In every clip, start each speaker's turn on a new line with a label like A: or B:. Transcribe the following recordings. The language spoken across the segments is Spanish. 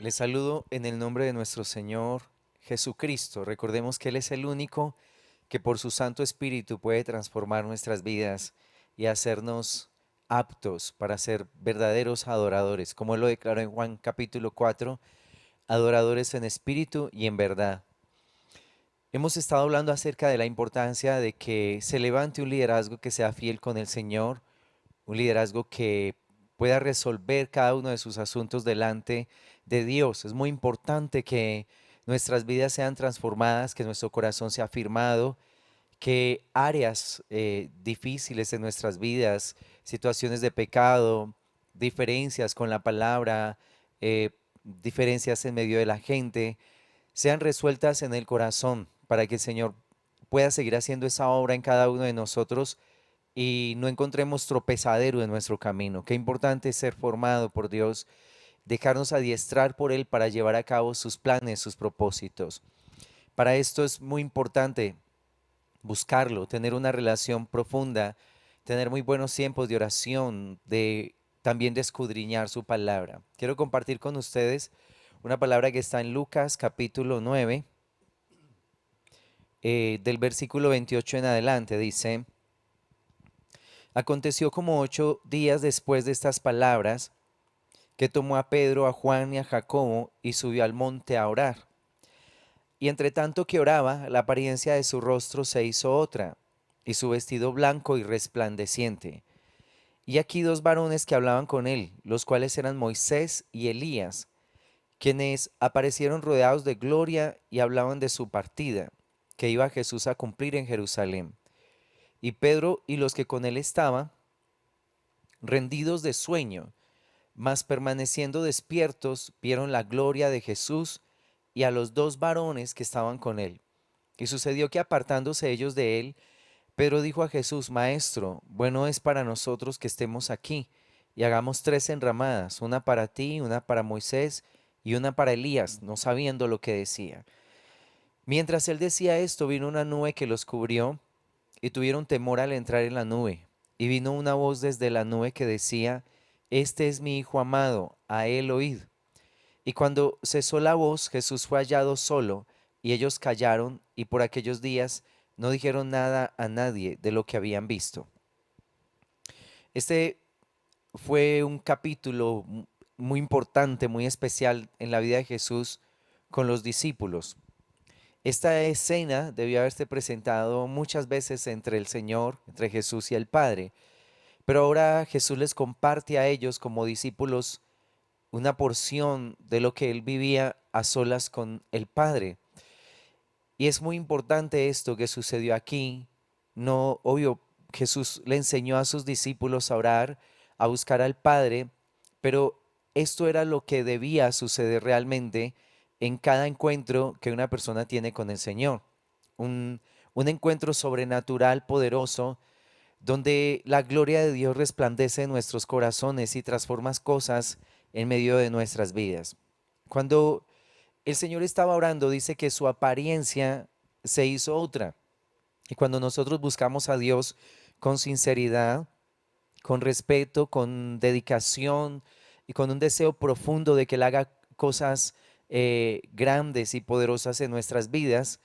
A: Les saludo en el nombre de nuestro Señor Jesucristo. Recordemos que Él es el único que por su Santo Espíritu puede transformar nuestras vidas y hacernos aptos para ser verdaderos adoradores, como Él lo declaró en Juan capítulo 4, adoradores en espíritu y en verdad. Hemos estado hablando acerca de la importancia de que se levante un liderazgo que sea fiel con el Señor, un liderazgo que pueda resolver cada uno de sus asuntos delante de Dios. Es muy importante que nuestras vidas sean transformadas, que nuestro corazón sea afirmado, que áreas difíciles en nuestras vidas, situaciones de pecado, diferencias con la palabra, diferencias en medio de la gente, sean resueltas en el corazón para que el Señor pueda seguir haciendo esa obra en cada uno de nosotros y no encontremos tropezadero en nuestro camino. Qué importante es ser formado por Dios, dejarnos adiestrar por Él para llevar a cabo sus planes, sus propósitos. Para esto es muy importante buscarlo, tener una relación profunda, tener muy buenos tiempos de oración, de también de escudriñar su palabra. Quiero compartir con ustedes una palabra que está en Lucas capítulo 9, del versículo 28 en adelante. Dice: Aconteció como 8 días después de estas palabras, que tomó a Pedro, a Juan y a Jacobo y subió al monte a orar. Y entre tanto que oraba, la apariencia de su rostro se hizo otra, y su vestido blanco y resplandeciente. Y aquí dos varones que hablaban con él, los cuales eran Moisés y Elías, quienes aparecieron rodeados de gloria y hablaban de su partida, que iba Jesús a cumplir en Jerusalén. Y Pedro y los que con él estaban, rendidos de sueño, mas permaneciendo despiertos, vieron la gloria de Jesús y a los dos varones que estaban con él. Y sucedió que apartándose ellos de él, Pedro dijo a Jesús: Maestro, bueno es para nosotros que estemos aquí, y hagamos tres enramadas, una para ti, una para Moisés y una para Elías, no sabiendo lo que decía. Mientras él decía esto, vino una nube que los cubrió, y tuvieron temor al entrar en la nube. Y vino una voz desde la nube que decía: Este es mi Hijo amado, a él oíd. Y cuando cesó la voz, Jesús fue hallado solo, y ellos callaron, y por aquellos días no dijeron nada a nadie de lo que habían visto. Este fue un capítulo muy importante, muy especial en la vida de Jesús con los discípulos. Esta escena debió haberse presentado muchas veces entre el Señor, entre Jesús y el Padre, pero ahora Jesús les comparte a ellos como discípulos una porción de lo que él vivía a solas con el Padre. Y es muy importante esto que sucedió aquí. No, obvio, Jesús le enseñó a sus discípulos a orar, a buscar al Padre, pero esto era lo que debía suceder realmente en cada encuentro que una persona tiene con el Señor. Un, un encuentro sobrenatural, poderoso, donde la gloria de Dios resplandece en nuestros corazones y transforma cosas en medio de nuestras vidas. Cuando el Señor estaba orando, dice que su apariencia se hizo otra. Y cuando nosotros buscamos a Dios con sinceridad, con respeto, con dedicación y con un deseo profundo de que Él haga cosas grandes y poderosas en nuestras vidas,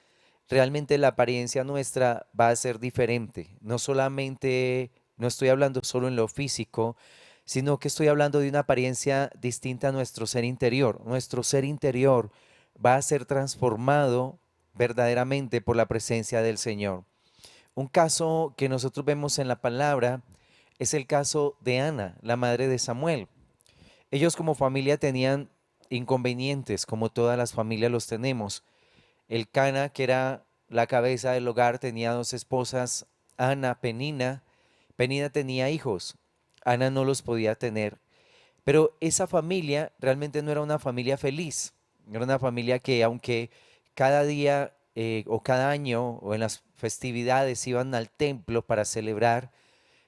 A: realmente la apariencia nuestra va a ser diferente. No solamente, no estoy hablando solo en lo físico, sino que estoy hablando de una apariencia distinta a nuestro ser interior. Nuestro ser interior va a ser transformado verdaderamente por la presencia del Señor. Un caso que nosotros vemos en la palabra es el caso de Ana, la madre de Samuel. Ellos como familia tenían inconvenientes, como todas las familias los tenemos. El Cana, que era la cabeza del hogar, tenía dos esposas, Ana, Penina. Penina tenía hijos, Ana no los podía tener. Pero esa familia realmente no era una familia feliz. Era una familia que aunque cada día o cada año o en las festividades iban al templo para celebrar,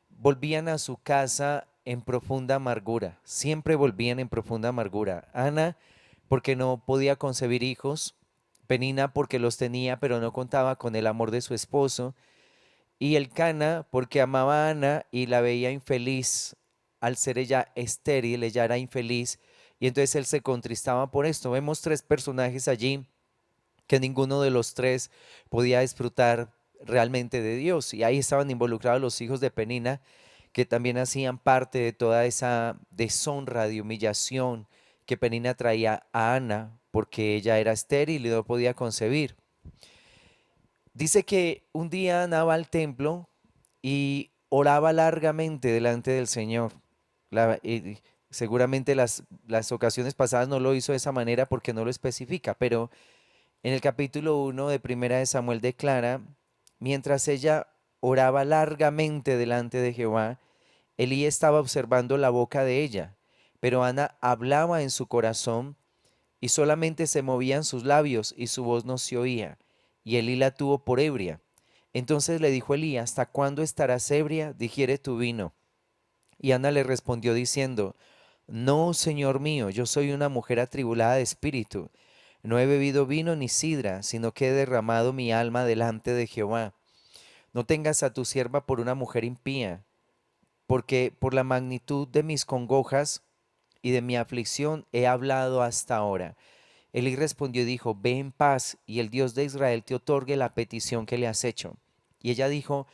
A: volvían a su casa en profunda amargura. Siempre volvían en profunda amargura. Ana porque no podía concebir hijos. Penina porque los tenía pero no contaba con el amor de su esposo. Y el Cana porque amaba a Ana y la veía infeliz al ser ella estéril, ella era infeliz y entonces él se contristaba por esto. Vemos tres personajes allí que ninguno de los tres podía disfrutar realmente de Dios. Y ahí estaban involucrados los hijos de Penina, que también hacían parte de toda esa deshonra, de humillación que Penina traía a Ana, porque ella era estéril y no podía concebir. Dice que un día Ana va al templo y oraba largamente delante del Señor. Seguramente las ocasiones pasadas no lo hizo de esa manera porque no lo especifica, pero en el capítulo 1 de Primera de Samuel declara, mientras ella oraba largamente delante de Jehová, Elí estaba observando la boca de ella, pero Ana hablaba en su corazón y solamente se movían sus labios y su voz no se oía, y Elí la tuvo por ebria. Entonces le dijo Elí, ¿hasta cuándo estarás ebria? Digiere tu vino. Y Ana le respondió diciendo, no, Señor mío, yo soy una mujer atribulada de espíritu. No he bebido vino ni sidra, sino que he derramado mi alma delante de Jehová. No tengas a tu sierva por una mujer impía, porque por la magnitud de mis congojas y de mi aflicción he hablado hasta ahora. Elí respondió y dijo, ve en paz, y el Dios de Israel te otorgue la petición que le has hecho. Y ella dijo,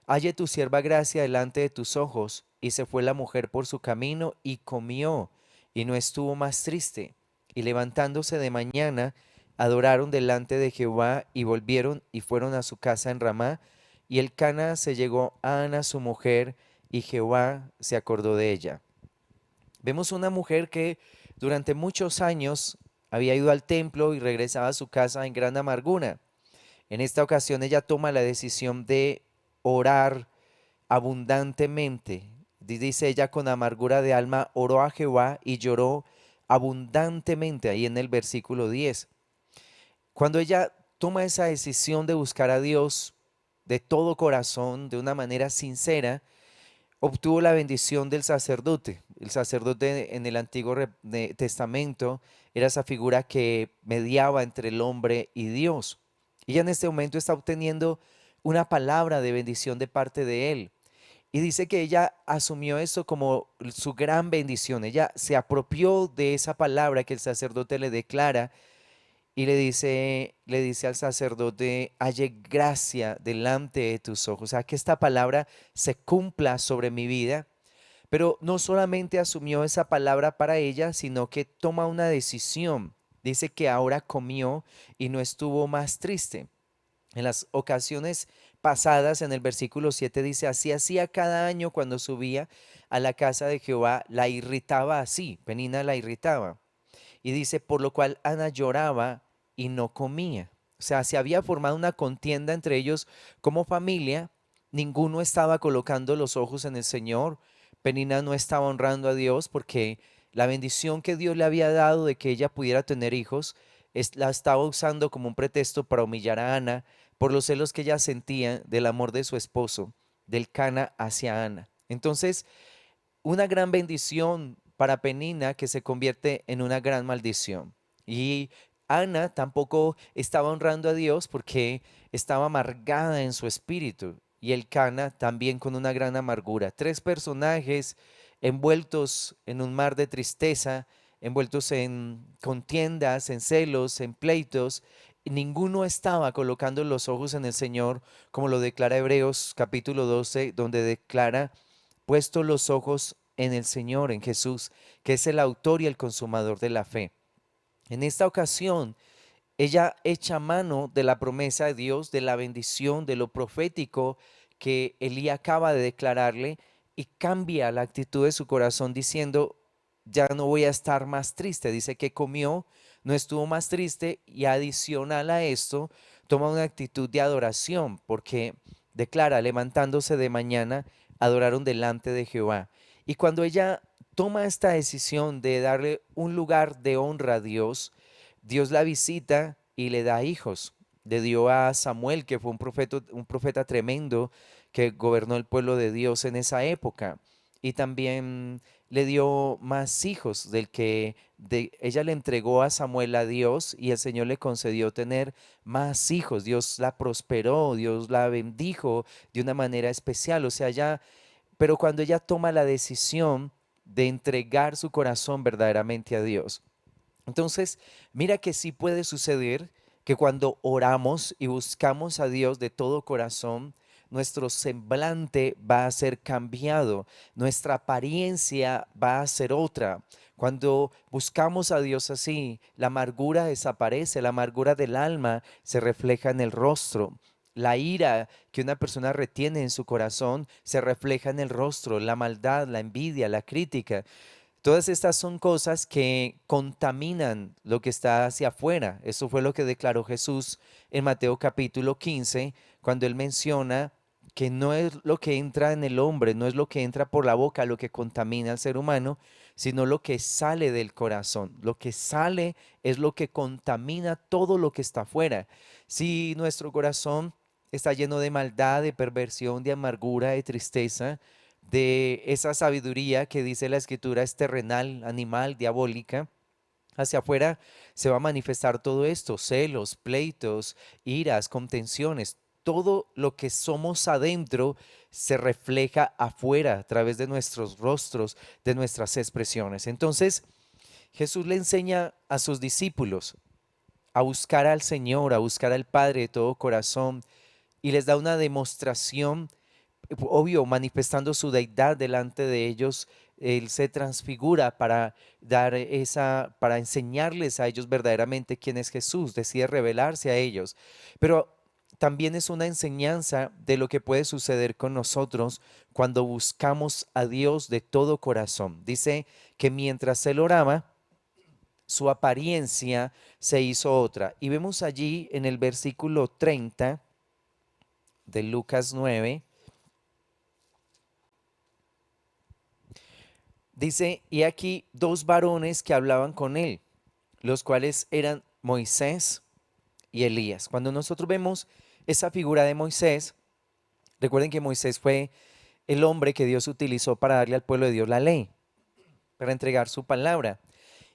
A: halle tu sierva gracia delante de tus ojos. Y se fue la mujer por su camino y comió, y no estuvo más triste. Y levantándose de mañana, adoraron delante de Jehová, y volvieron y fueron a su casa en Ramá. Y Elcana se llegó a Ana su mujer, y Jehová se acordó de ella. Vemos una mujer que durante muchos años había ido al templo y regresaba a su casa en gran amargura. En esta ocasión ella toma la decisión de orar abundantemente. Dice ella, con amargura de alma oró a Jehová y lloró abundantemente, ahí en el versículo 10. Cuando ella toma esa decisión de buscar a Dios de todo corazón, de una manera sincera, obtuvo la bendición del sacerdote. El sacerdote en el Antiguo Testamento era esa figura que mediaba entre el hombre y Dios. Ella en este momento está obteniendo una palabra de bendición de parte de él. Y dice que ella asumió eso como su gran bendición. Ella se apropió de esa palabra que el sacerdote le declara y le dice al sacerdote, halle gracia delante de tus ojos. O sea, que esta palabra se cumpla sobre mi vida. Pero no solamente asumió esa palabra para ella, sino que toma una decisión. Dice que ahora comió y no estuvo más triste. En las ocasiones pasadas, en el versículo 7 dice, así hacía cada año cuando subía a la casa de Jehová, la irritaba así, Penina la irritaba. Y dice, por lo cual Ana lloraba y no comía. O sea, se había formado una contienda entre ellos como familia. Ninguno estaba colocando los ojos en el Señor. Penina no estaba honrando a Dios porque la bendición que Dios le había dado de que ella pudiera tener hijos, la estaba usando como un pretexto para humillar a Ana por los celos que ella sentía del amor de su esposo, del Cana hacia Ana. Entonces, una gran bendición para Penina que se convierte en una gran maldición. Y Ana tampoco estaba honrando a Dios porque estaba amargada en su espíritu. Y el Cana también con una gran amargura. Tres personajes envueltos en un mar de tristeza, envueltos en contiendas, en celos, en pleitos. Y ninguno estaba colocando los ojos en el Señor, como lo declara Hebreos capítulo 12, donde declara puesto los ojos en el Señor, en Jesús, que es el autor y el consumador de la fe. En esta ocasión, ella echa mano de la promesa de Dios, de la bendición, de lo profético que Elí acaba de declararle y cambia la actitud de su corazón diciendo, ya no voy a estar más triste. Dice que comió, no estuvo más triste y adicional a esto, toma una actitud de adoración porque declara, levantándose de mañana, adoraron delante de Jehová. Y cuando ella toma esta decisión de darle un lugar de honra a Dios, Dios la visita y le da hijos. Le dio a Samuel, que fue un profeta tremendo que gobernó el pueblo de Dios en esa época. Y también le dio más hijos ella le entregó a Samuel a Dios y el Señor le concedió tener más hijos. Dios la prosperó, Dios la bendijo de una manera especial. O sea, pero cuando ella toma la decisión de entregar su corazón verdaderamente a Dios. Entonces, mira que sí puede suceder que cuando oramos y buscamos a Dios de todo corazón, nuestro semblante va a ser cambiado, nuestra apariencia va a ser otra. Cuando buscamos a Dios así, la amargura desaparece, la amargura del alma se refleja en el rostro. La ira que una persona retiene en su corazón se refleja en el rostro, la maldad, la envidia, la crítica. Todas estas son cosas que contaminan lo que está hacia afuera. Eso fue lo que declaró Jesús en Mateo capítulo 15, cuando él menciona que no es lo que entra en el hombre, no es lo que entra por la boca lo que contamina al ser humano, sino lo que sale del corazón. Lo que sale es lo que contamina todo lo que está afuera. Si nuestro corazón está lleno de maldad, de perversión, de amargura, de tristeza, de esa sabiduría que dice la escritura es terrenal, animal, diabólica, hacia afuera se va a manifestar todo esto: celos, pleitos, iras, contenciones. Todo lo que somos adentro se refleja afuera a través de nuestros rostros, de nuestras expresiones. Entonces, Jesús le enseña a sus discípulos a buscar al Señor, a buscar al Padre de todo corazón, y les da una demostración, obvio, manifestando su deidad delante de ellos. Él se transfigura para dar para enseñarles a ellos verdaderamente quién es Jesús, decide revelarse a ellos. Pero también es una enseñanza de lo que puede suceder con nosotros cuando buscamos a Dios de todo corazón. Dice que mientras él oraba, su apariencia se hizo otra. Y vemos allí en el versículo 30 de Lucas 9. Dice, y aquí dos varones que hablaban con él, los cuales eran Moisés y Elías. Cuando nosotros vemos esa figura de Moisés, recuerden que Moisés fue el hombre que Dios utilizó para darle al pueblo de Dios la ley, para entregar su palabra.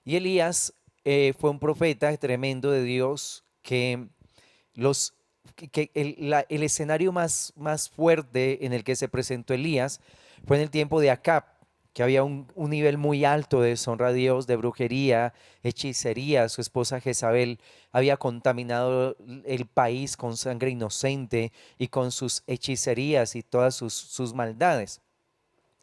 A: Y Elías fue un profeta tremendo de Dios que los que el escenario más fuerte en el que se presentó Elías fue en el tiempo de Acab, que había un nivel muy alto de deshonra a Dios, de brujería, hechicería. Su esposa Jezabel había contaminado el país con sangre inocente y con sus hechicerías y todas sus maldades.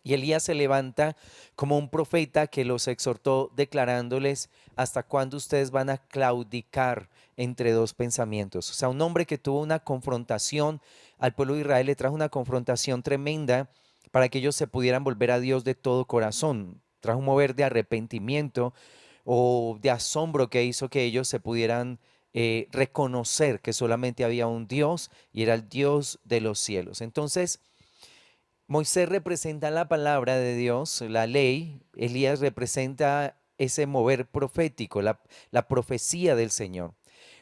A: Y Elías se levanta como un profeta que los exhortó declarándoles: ¿hasta cuándo ustedes van a claudicar entre dos pensamientos? O sea, un hombre que tuvo una confrontación al pueblo de Israel, le trajo una confrontación tremenda para que ellos se pudieran volver a Dios de todo corazón. Trajo un mover de arrepentimiento o de asombro que hizo que ellos se pudieran reconocer que solamente había un Dios y era el Dios de los cielos. Entonces, Moisés representa la palabra de Dios, la ley. Elías representa ese mover profético, la profecía del Señor.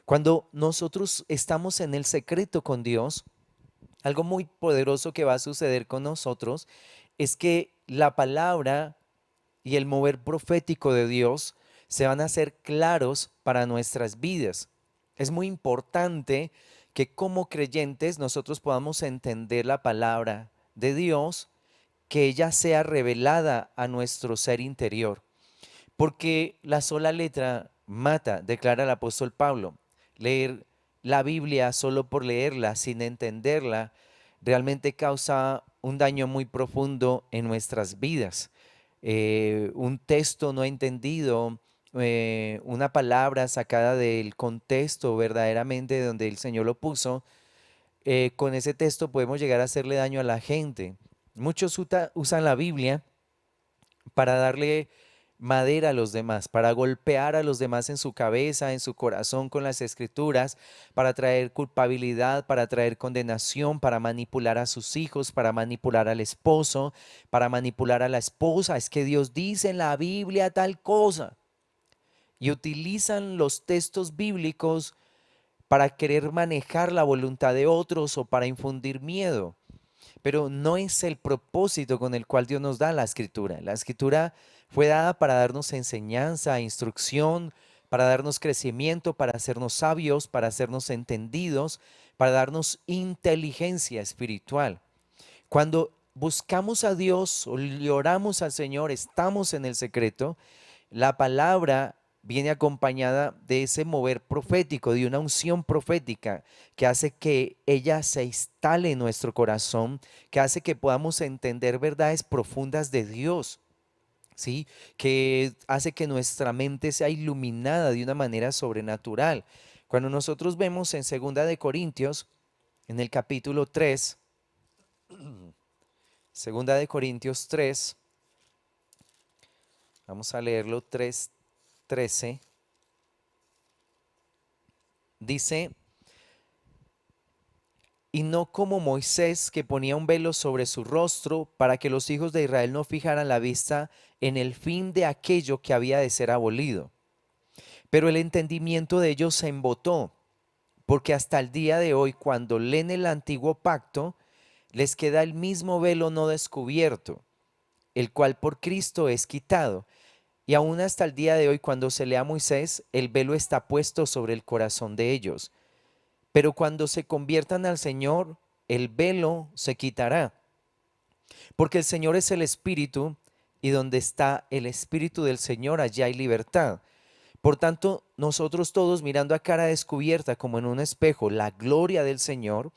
A: Cuando nosotros estamos en el secreto con Dios, algo muy poderoso que va a suceder con nosotros es que la palabra y el mover profético de Dios se van a hacer claros para nuestras vidas. Es muy importante que como creyentes nosotros podamos entender la palabra de Dios, que ella sea revelada a nuestro ser interior, porque la sola letra mata, declara el apóstol Pablo. Leer la Biblia solo por leerla, sin entenderla, realmente causa un daño muy profundo en nuestras vidas. Un texto no entendido, una palabra sacada del contexto verdaderamente de donde el Señor lo puso, con ese texto podemos llegar a hacerle daño a la gente. Muchos usan la Biblia para darle madera a los demás, para golpear a los demás en su cabeza, en su corazón con las escrituras, para traer culpabilidad, para traer condenación, para manipular a sus hijos, para manipular al esposo, para manipular a la esposa. Es que Dios dice en la Biblia tal cosa. Y utilizan los textos bíblicos para querer manejar la voluntad de otros o para infundir miedo. Pero no es el propósito con el cual Dios nos da la escritura. La escritura fue dada para darnos enseñanza, instrucción, para darnos crecimiento, para hacernos sabios, para hacernos entendidos, para darnos inteligencia espiritual. Cuando buscamos a Dios o le oramos al Señor, estamos en el secreto, la palabra viene acompañada de ese mover profético, de una unción profética que hace que ella se instale en nuestro corazón, que hace que podamos entender verdades profundas de Dios. ¿Sí? Que hace que nuestra mente sea iluminada de una manera sobrenatural. Cuando nosotros vemos en Segunda de Corintios, en el capítulo 3, Segunda de Corintios 3, vamos a leerlo 3:13, dice, y no como Moisés que ponía un velo sobre su rostro para que los hijos de Israel no fijaran la vista en el fin de aquello que había de ser abolido. Pero el entendimiento de ellos se embotó, porque hasta el día de hoy, cuando leen el antiguo pacto, les queda el mismo velo no descubierto, el cual por Cristo es quitado. Y aún hasta el día de hoy, cuando se lee a Moisés, el velo está puesto sobre el corazón de ellos. Pero cuando se conviertan al Señor, el velo se quitará. Porque el Señor es el Espíritu, y donde está el Espíritu del Señor, allá hay libertad. Por tanto, nosotros todos mirando a cara descubierta como en un espejo la gloria del Señor,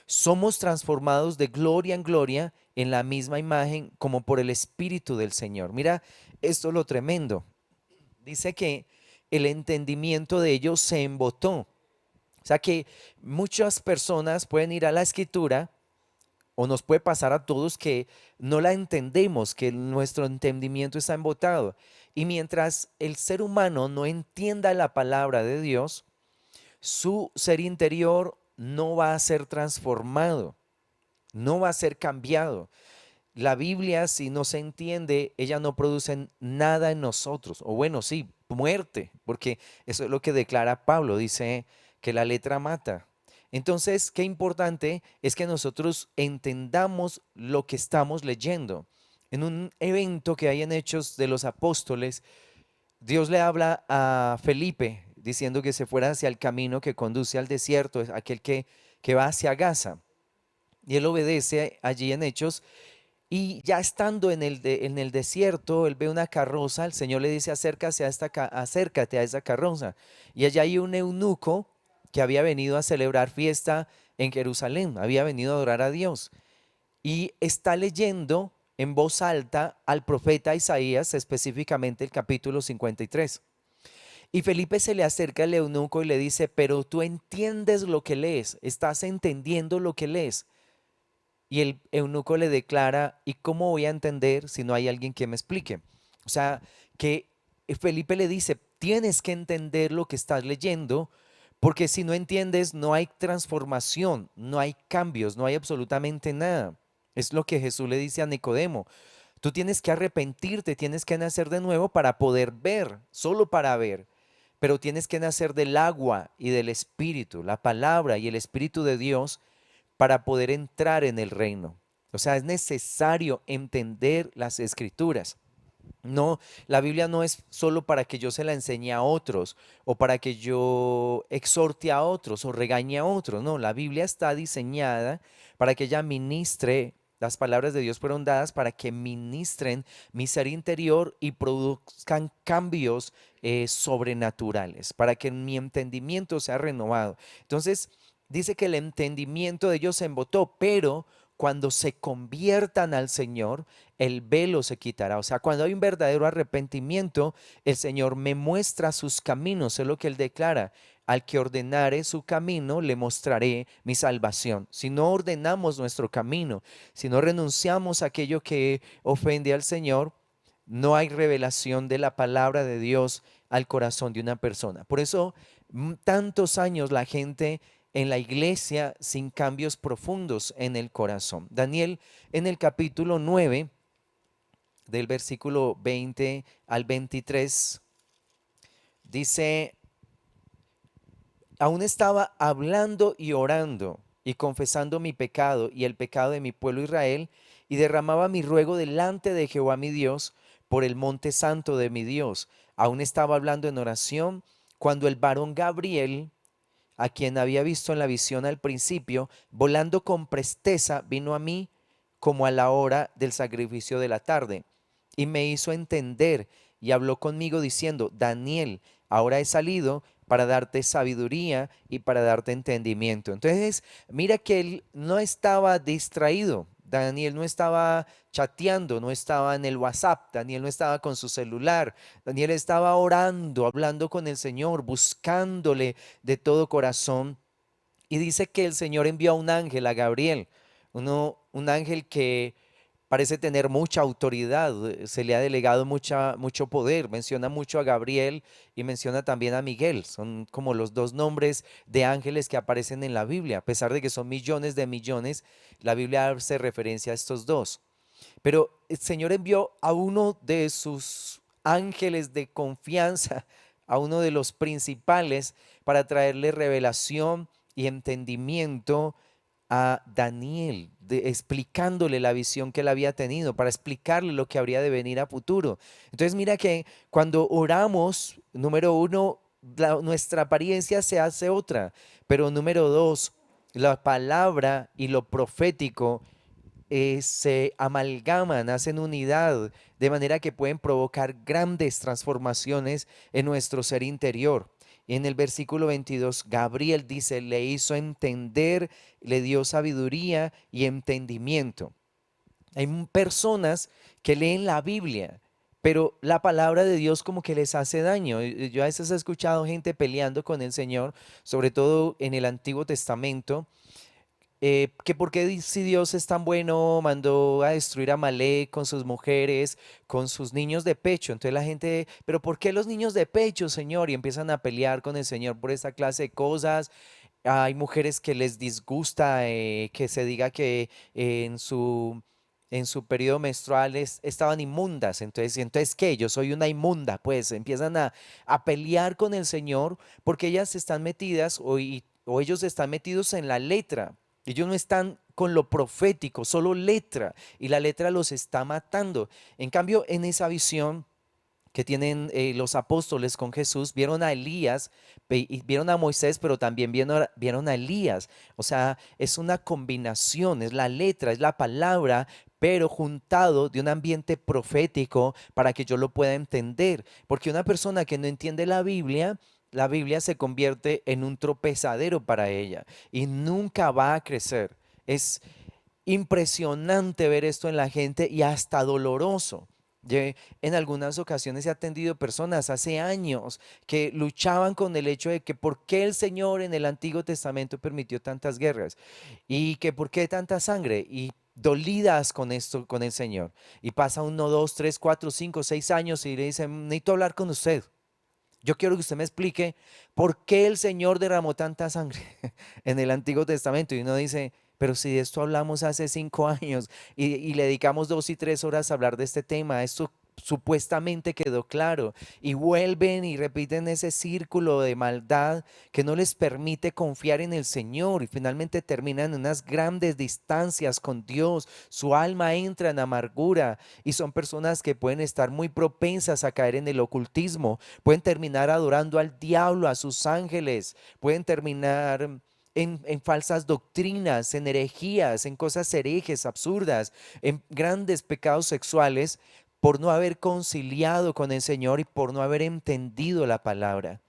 A: somos transformados de gloria en gloria en la misma imagen como por el Espíritu del Señor. Mira, esto es lo tremendo. Dice que el entendimiento de ellos se embotó. O sea que muchas personas pueden ir a la escritura o nos puede pasar a todos que no la entendemos, que nuestro entendimiento está embotado. Y mientras el ser humano no entienda la palabra de Dios, su ser interior no va a ser transformado, no va a ser cambiado. La Biblia, si no se entiende, ella no produce nada en nosotros. O bueno, sí, muerte, porque eso es lo que declara Pablo, dice que la letra mata. Entonces, qué importante es que nosotros entendamos lo que estamos leyendo. En un evento que hay en Hechos de los Apóstoles, Dios le habla a Felipe diciendo que se fuera hacia el camino que conduce al desierto, es aquel que va hacia Gaza. Y él obedece allí en Hechos y ya estando en el desierto, él ve una carroza, el Señor le dice, acércate a esa carroza. Y allá hay un eunuco que había venido a celebrar fiesta en Jerusalén, había venido a adorar a Dios. Y está leyendo en voz alta al profeta Isaías, específicamente el capítulo 53. Y Felipe se le acerca al eunuco y le dice, pero tú entiendes lo que lees, estás entendiendo lo que lees. Y el eunuco le declara, ¿y cómo voy a entender si no hay alguien que me explique? O sea, que Felipe le dice, tienes que entender lo que estás leyendo, porque si no entiendes, no hay transformación, no hay cambios, no hay absolutamente nada. Es lo que Jesús le dice a Nicodemo. Tú tienes que arrepentirte, tienes que nacer de nuevo para poder ver, solo para ver. Pero tienes que nacer del agua y del espíritu, la palabra y el espíritu de Dios para poder entrar en el reino. O sea, es necesario entender las escrituras. No, la Biblia no es solo para que yo se la enseñe a otros o para que yo exhorte a otros o regañe a otros. No, la Biblia está diseñada para que ella ministre. Las palabras de Dios fueron dadas para que ministren mi ser interior y produzcan cambios sobrenaturales, para que mi entendimiento sea renovado. Entonces, dice que el entendimiento de ellos se embotó, pero cuando se conviertan al Señor, el velo se quitará. O sea, cuando hay un verdadero arrepentimiento, el Señor me muestra sus caminos, es lo que Él declara. Al que ordenare su camino, le mostraré mi salvación. Si no ordenamos nuestro camino, si no renunciamos a aquello que ofende al Señor, no hay revelación de la palabra de Dios al corazón de una persona. Por eso, tantos años la gente en la iglesia sin cambios profundos en el corazón. Daniel en el capítulo 9 del versículo 20 al 23, dice, aún estaba hablando y orando y confesando mi pecado y el pecado de mi pueblo Israel, y derramaba mi ruego delante de Jehová mi Dios por el monte santo de mi Dios. Aún estaba hablando en oración cuando el varón Gabriel, a quien había visto en la visión al principio, volando con presteza, vino a mí como a la hora del sacrificio de la tarde. Y me hizo entender y habló conmigo diciendo, Daniel, ahora he salido para darte sabiduría y para darte entendimiento. Entonces, mira que él no estaba distraído. Daniel no estaba chateando, no estaba en el WhatsApp, Daniel no estaba con su celular, Daniel estaba orando, hablando con el Señor, buscándole de todo corazón. Y dice que el Señor envió a un ángel, a Gabriel, un ángel que parece tener mucha autoridad, se le ha delegado mucho poder. Menciona mucho a Gabriel y menciona también a Miguel. Son como los dos nombres de ángeles que aparecen en la Biblia. A pesar de que son millones de millones, la Biblia hace referencia a estos dos. Pero el Señor envió a uno de sus ángeles de confianza, a uno de los principales, para traerle revelación y entendimiento a Daniel, explicándole la visión que él había tenido, para explicarle lo que habría de venir a futuro. Entonces mira que cuando oramos, número uno, nuestra apariencia se hace otra, pero número dos, la palabra y lo profético se amalgaman, hacen unidad, de manera que pueden provocar grandes transformaciones en nuestro ser interior. En el versículo 22, Gabriel dice, le hizo entender, le dio sabiduría y entendimiento. Hay personas que leen la Biblia, pero la palabra de Dios como que les hace daño. Yo a veces he escuchado gente peleando con el Señor, sobre todo en el Antiguo Testamento, que por qué si Dios es tan bueno mandó a destruir a Amalek con sus mujeres, con sus niños de pecho. Entonces la gente, pero ¿por qué los niños de pecho, Señor? Y empiezan a pelear con el Señor por esta clase de cosas. Hay mujeres que les disgusta que se diga que en su periodo menstrual estaban inmundas. Entonces, ¿qué? Yo soy una inmunda. Pues empiezan a pelear con el Señor porque ellas están metidas o ellos están metidos en la letra. Ellos no están con lo profético, solo letra. Y la letra los está matando. En cambio, en esa visión que tienen los apóstoles con Jesús, vieron a Elías, y vieron a Moisés, pero también vieron a Elías. O sea, es una combinación, es la letra, es la palabra, pero juntado de un ambiente profético para que yo lo pueda entender. Porque una persona que no entiende la Biblia se convierte en un tropezadero para ella y nunca va a crecer. Es impresionante ver esto en la gente y hasta doloroso. En algunas ocasiones he atendido personas hace años que luchaban con el hecho de que por qué el Señor en el Antiguo Testamento permitió tantas guerras y que por qué tanta sangre y dolidas con esto, con el Señor. Y pasa 1, 2, 3, 4, 5, 6 años y le dicen, necesito hablar con usted. Yo quiero que usted me explique por qué el Señor derramó tanta sangre en el Antiguo Testamento. Y uno dice, pero si de esto hablamos hace 5 años y le dedicamos 2 y 3 horas a hablar de este tema, esto supuestamente quedó claro. Y vuelven y repiten ese círculo de maldad que no les permite confiar en el Señor y finalmente terminan en unas grandes distancias con Dios. Su alma entra en amargura y son personas que pueden estar muy propensas a caer en el ocultismo, pueden terminar adorando al diablo, a sus ángeles, pueden terminar en falsas doctrinas, en herejías, en cosas herejes, absurdas, en grandes pecados sexuales por no haber conciliado con el Señor y por no haber entendido la palabra.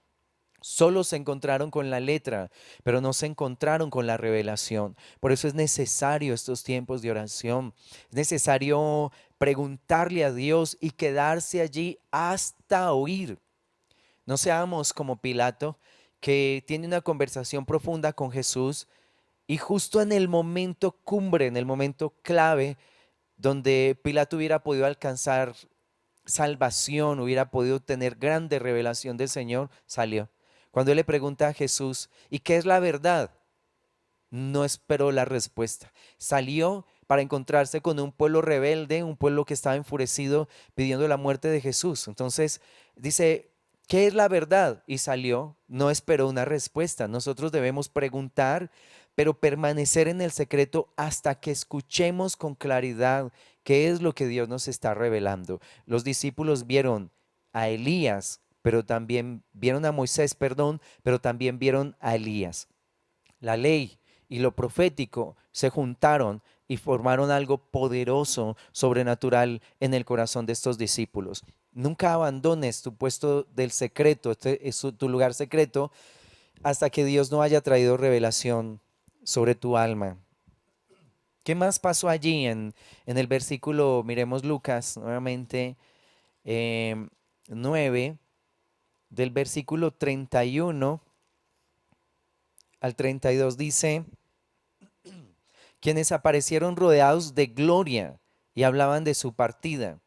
A: Solo se encontraron con la letra, pero no se encontraron con la revelación. Por eso es necesario estos tiempos de oración. Es necesario preguntarle a Dios y quedarse allí hasta oír. No seamos como Pilato, que tiene una conversación profunda con Jesús y justo en el momento cumbre, en el momento clave, donde Pilato hubiera podido alcanzar salvación, hubiera podido tener grande revelación del Señor, salió. Cuando él le pregunta a Jesús, ¿y qué es la verdad? No esperó la respuesta. Salió para encontrarse con un pueblo rebelde, un pueblo que estaba enfurecido pidiendo la muerte de Jesús. Entonces dice, ¿qué es la verdad? Y salió, no esperó una respuesta. Nosotros debemos preguntar, pero permanecer en el secreto hasta que escuchemos con claridad qué es lo que Dios nos está revelando. Los discípulos vieron a Elías, pero también vieron a Moisés, perdón, pero también vieron a Elías. La ley y lo profético se juntaron y formaron algo poderoso, sobrenatural en el corazón de estos discípulos. Nunca abandones tu puesto del secreto, este es tu lugar secreto, hasta que Dios no haya traído revelación sobre tu alma. ¿Qué más pasó allí en el versículo? Miremos Lucas nuevamente, 9, del versículo 31 al 32 dice, quienes aparecieron rodeados de gloria y hablaban de su partida,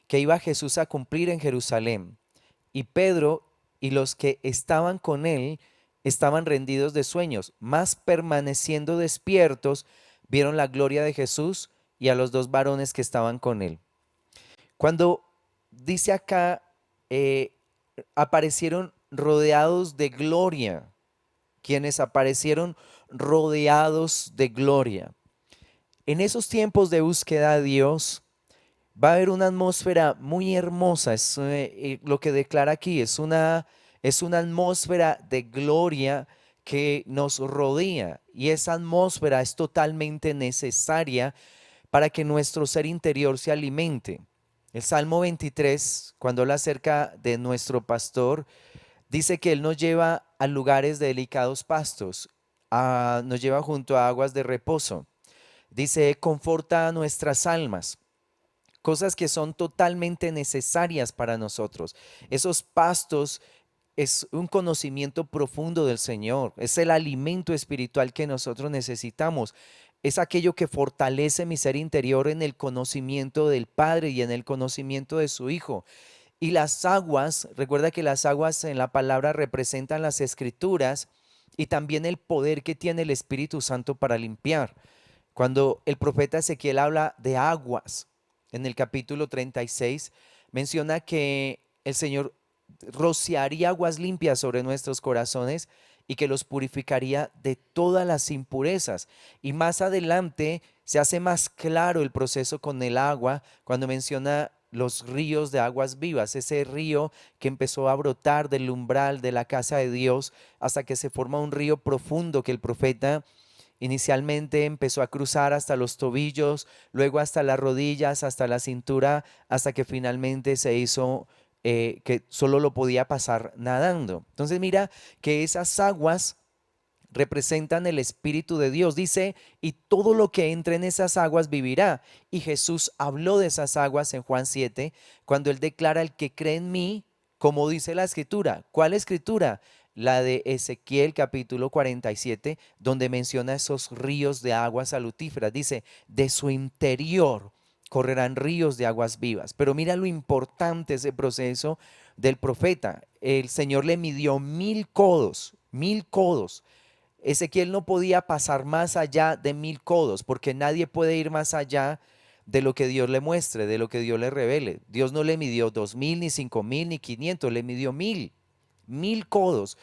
A: que iba Jesús a cumplir en Jerusalén. Y Pedro y los que estaban con él estaban rendidos de sueños, mas permaneciendo despiertos, vieron la gloria de Jesús y a los dos varones que estaban con él. Cuando dice acá, aparecieron rodeados de gloria, quienes aparecieron rodeados de gloria. En esos tiempos de búsqueda de Dios, va a haber una atmósfera muy hermosa, es lo que declara aquí, es una atmósfera de gloria que nos rodea y esa atmósfera es totalmente necesaria para que nuestro ser interior se alimente. El Salmo 23, cuando habla acerca de nuestro pastor, dice que Él nos lleva a lugares de delicados pastos, nos lleva junto a aguas de reposo. Dice, conforta nuestras almas, cosas que son totalmente necesarias para nosotros. Esos pastos es un conocimiento profundo del Señor, es el alimento espiritual que nosotros necesitamos. Es aquello que fortalece mi ser interior en el conocimiento del Padre y en el conocimiento de su Hijo. Y las aguas, recuerda que las aguas en la palabra representan las escrituras y también el poder que tiene el Espíritu Santo para limpiar. Cuando el profeta Ezequiel habla de aguas, en el capítulo 36, menciona que el Señor rociaría aguas limpias sobre nuestros corazones y que los purificaría de todas las impurezas. Y más adelante se hace más claro el proceso con el agua cuando menciona los ríos de aguas vivas, ese río que empezó a brotar del umbral de la casa de Dios hasta que se forma un río profundo que el profeta inicialmente empezó a cruzar hasta los tobillos, luego hasta las rodillas, hasta la cintura, hasta que finalmente se hizo que solo lo podía pasar nadando. Entonces mira que esas aguas representan el Espíritu de Dios. Dice, y todo lo que entre en esas aguas vivirá. Y Jesús habló de esas aguas en Juan 7, cuando él declara, el que cree en mí, como dice la escritura. ¿Cuál escritura? La de Ezequiel capítulo 47, donde menciona esos ríos de aguas salutíferas. Dice, de su interior correrán ríos de aguas vivas. Pero mira lo importante ese proceso del profeta. El Señor le midió 1000 codos, 1000 codos. Ezequiel no podía pasar más allá de 1000 codos, porque nadie puede ir más allá de lo que Dios le muestre, de lo que Dios le revele. Dios no le midió 2000, ni 5000, ni 500, le midió 1000 codos.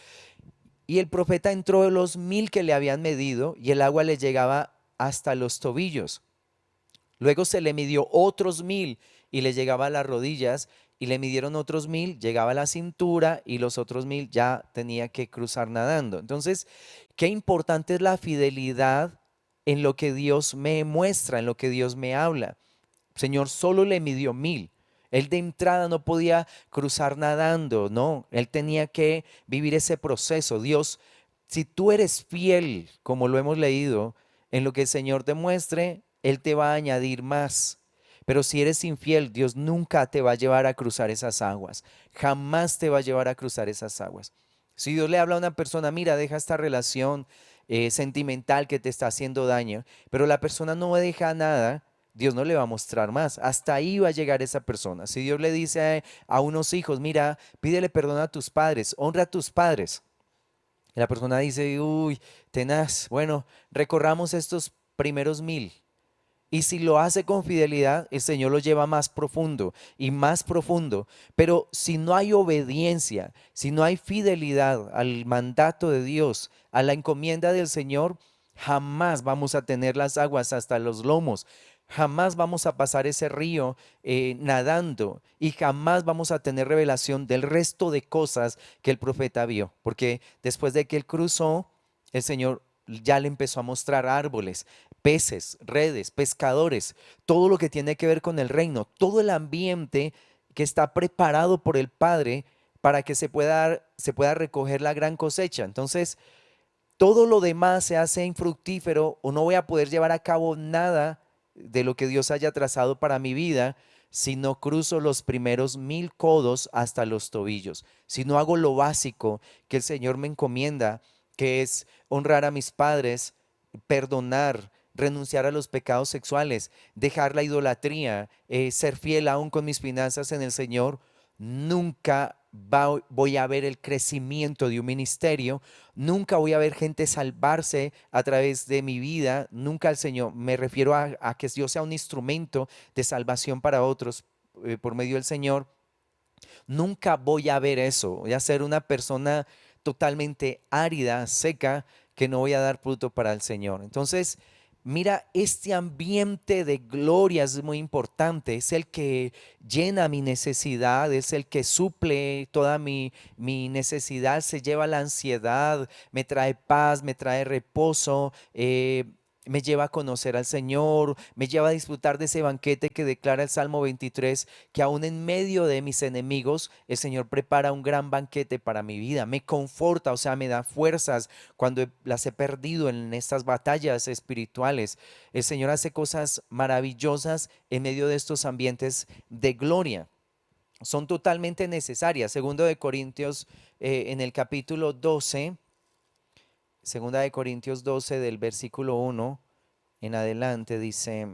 A: Y el profeta entró de los 1000 que le habían medido y el agua le llegaba hasta los tobillos. Luego se le midió otros 1000 y le llegaba a las rodillas, y le midieron otros 1000, llegaba a la cintura, y los otros 1000 ya tenía que cruzar nadando. Entonces, qué importante es la fidelidad en lo que Dios me muestra, en lo que Dios me habla. Señor solo le midió 1000. Él de entrada no podía cruzar nadando, no. Él tenía que vivir ese proceso. Dios, si tú eres fiel, como lo hemos leído, en lo que el Señor te muestre, Él te va a añadir más. Pero si eres infiel, Dios nunca te va a llevar a cruzar esas aguas. Jamás te va a llevar a cruzar esas aguas. Si Dios le habla a una persona, mira, deja esta relación sentimental que te está haciendo daño, pero la persona no deja nada, Dios no le va a mostrar más. Hasta ahí va a llegar esa persona. Si Dios le dice a unos hijos, mira, pídele perdón a tus padres, honra a tus padres. Y la persona dice, uy, tenaz, bueno, recorramos estos primeros 1000. Y si lo hace con fidelidad, el Señor lo lleva más profundo y más profundo. Pero si no hay obediencia, si no hay fidelidad al mandato de Dios, a la encomienda del Señor, jamás vamos a tener las aguas hasta los lomos. Jamás vamos a pasar ese río nadando, y jamás vamos a tener revelación del resto de cosas que el profeta vio. Porque después de que él cruzó, el Señor ya le empezó a mostrar árboles, peces, redes, pescadores, todo lo que tiene que ver con el reino, todo el ambiente que está preparado por el Padre para que se pueda recoger la gran cosecha. Entonces, todo lo demás se hace infructífero o no voy a poder llevar a cabo nada de lo que Dios haya trazado para mi vida si no cruzo los primeros 1000 codos hasta los tobillos, si no hago lo básico que el Señor me encomienda, que es honrar a mis padres, perdonar, renunciar a los pecados sexuales, dejar la idolatría, ser fiel aún con mis finanzas en el Señor. Nunca voy a ver el crecimiento de un ministerio. Nunca voy a ver gente salvarse a través de mi vida. Nunca el Señor, me refiero a que yo sea un instrumento de salvación para otros por medio del Señor. Nunca voy a ver eso. Voy a ser una persona totalmente árida, seca, que no voy a dar fruto para el Señor. Entonces, mira, este ambiente de gloria es muy importante. Es el que llena mi necesidad, es el que suple toda mi necesidad, se lleva la ansiedad, me trae paz, me trae reposo. Me lleva a conocer al Señor, me lleva a disfrutar de ese banquete que declara el Salmo 23, que aún en medio de mis enemigos, el Señor prepara un gran banquete para mi vida, me conforta, o sea, me da fuerzas cuando las he perdido en estas batallas espirituales. El Señor hace cosas maravillosas en medio de estos ambientes de gloria. Son totalmente necesarias. Segundo de Corintios, en el capítulo 12, segunda de Corintios 12 del versículo 1 en adelante dice,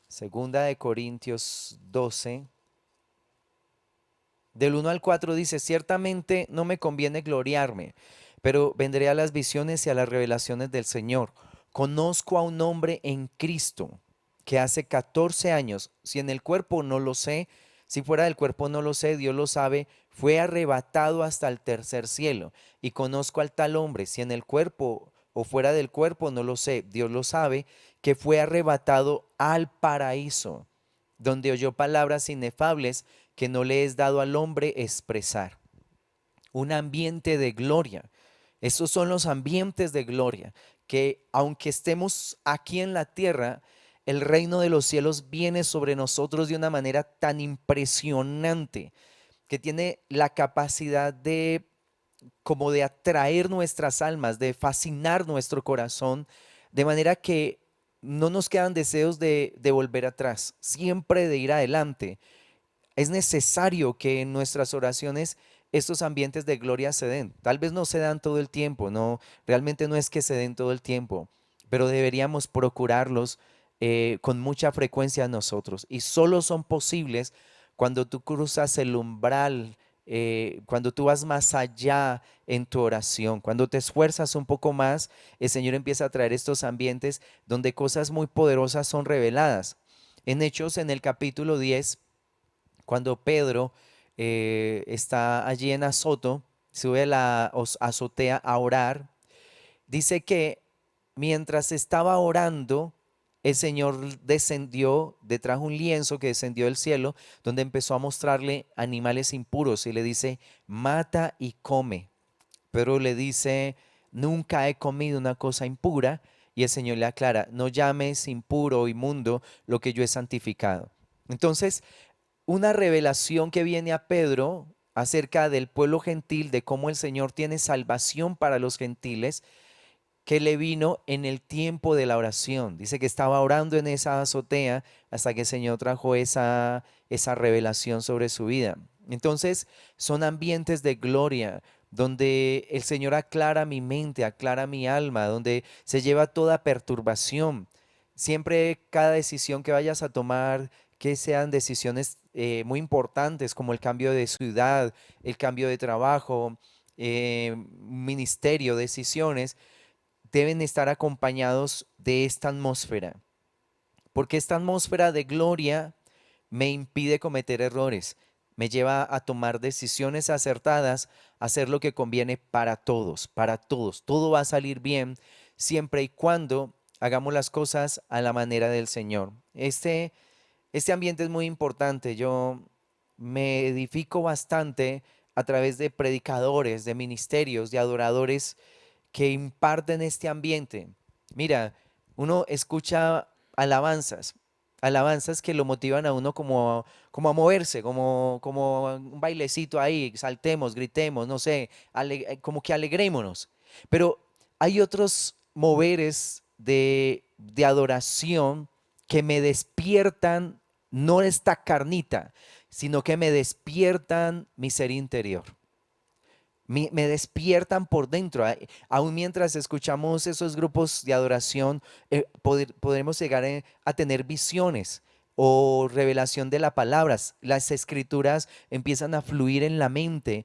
A: segunda de Corintios 12, del 1 al 4 dice, ciertamente no me conviene gloriarme, pero vendré a las visiones y a las revelaciones del Señor. Conozco a un hombre en Cristo que hace 14 años, si en el cuerpo no lo sé, si fuera del cuerpo no lo sé, Dios lo sabe, fue arrebatado hasta el tercer cielo. Y conozco al tal hombre, si en el cuerpo o fuera del cuerpo no lo sé, Dios lo sabe, que fue arrebatado al paraíso, donde oyó palabras inefables que no le es dado al hombre expresar. Un ambiente de gloria. Estos son los ambientes de gloria que aunque estemos aquí en la tierra, el reino de los cielos viene sobre nosotros de una manera tan impresionante que tiene la capacidad de como de atraer nuestras almas, de fascinar nuestro corazón, de manera que no nos quedan deseos de volver atrás, siempre de ir adelante. Es necesario que en nuestras oraciones estos ambientes de gloria se den. Tal vez no se dan todo el tiempo, no, realmente no es que se den todo el tiempo, pero deberíamos procurarlos con mucha frecuencia nosotros. Y solo son posibles cuando tú cruzas el umbral, cuando tú vas más allá en tu oración, cuando te esfuerzas un poco más, el Señor empieza a traer estos ambientes donde cosas muy poderosas son reveladas. En Hechos, en el capítulo 10, cuando Pedro está allí en Azoto, sube a la azotea a orar, dice que mientras estaba orando, el Señor descendió, trajo un lienzo que descendió del cielo, donde empezó a mostrarle animales impuros y le dice, mata y come. Pero le dice, nunca he comido una cosa impura. Y el Señor le aclara, no llames impuro o inmundo lo que yo he santificado. Entonces, una revelación que viene a Pedro acerca del pueblo gentil, de cómo el Señor tiene salvación para los gentiles, que le vino en el tiempo de la oración. Dice que estaba orando en esa azotea hasta que el Señor trajo esa revelación sobre su vida. Entonces, son ambientes de gloria donde el Señor aclara mi mente, aclara mi alma, donde se lleva toda perturbación. Siempre cada decisión que vayas a tomar, que sean decisiones muy importantes como el cambio de ciudad, el cambio de trabajo, ministerio, decisiones, deben estar acompañados de esta atmósfera, porque esta atmósfera de gloria me impide cometer errores, me lleva a tomar decisiones acertadas, a hacer lo que conviene para todos, para todos. Todo va a salir bien siempre y cuando hagamos las cosas a la manera del Señor. Este ambiente es muy importante. Yo me edifico bastante a través de predicadores, de ministerios, de adoradores que imparten este ambiente. Mira, uno escucha alabanzas, alabanzas que lo motivan a uno como a moverse, como un bailecito ahí, saltemos, gritemos, no sé, como que alegrémonos. Pero hay otros moveres de adoración que me despiertan, no esta carnita, sino que me despiertan mi ser interior. Me despiertan por dentro. Aún mientras escuchamos esos grupos de adoración, podremos llegar a tener visiones o revelación de las palabras. Las escrituras empiezan a fluir en la mente.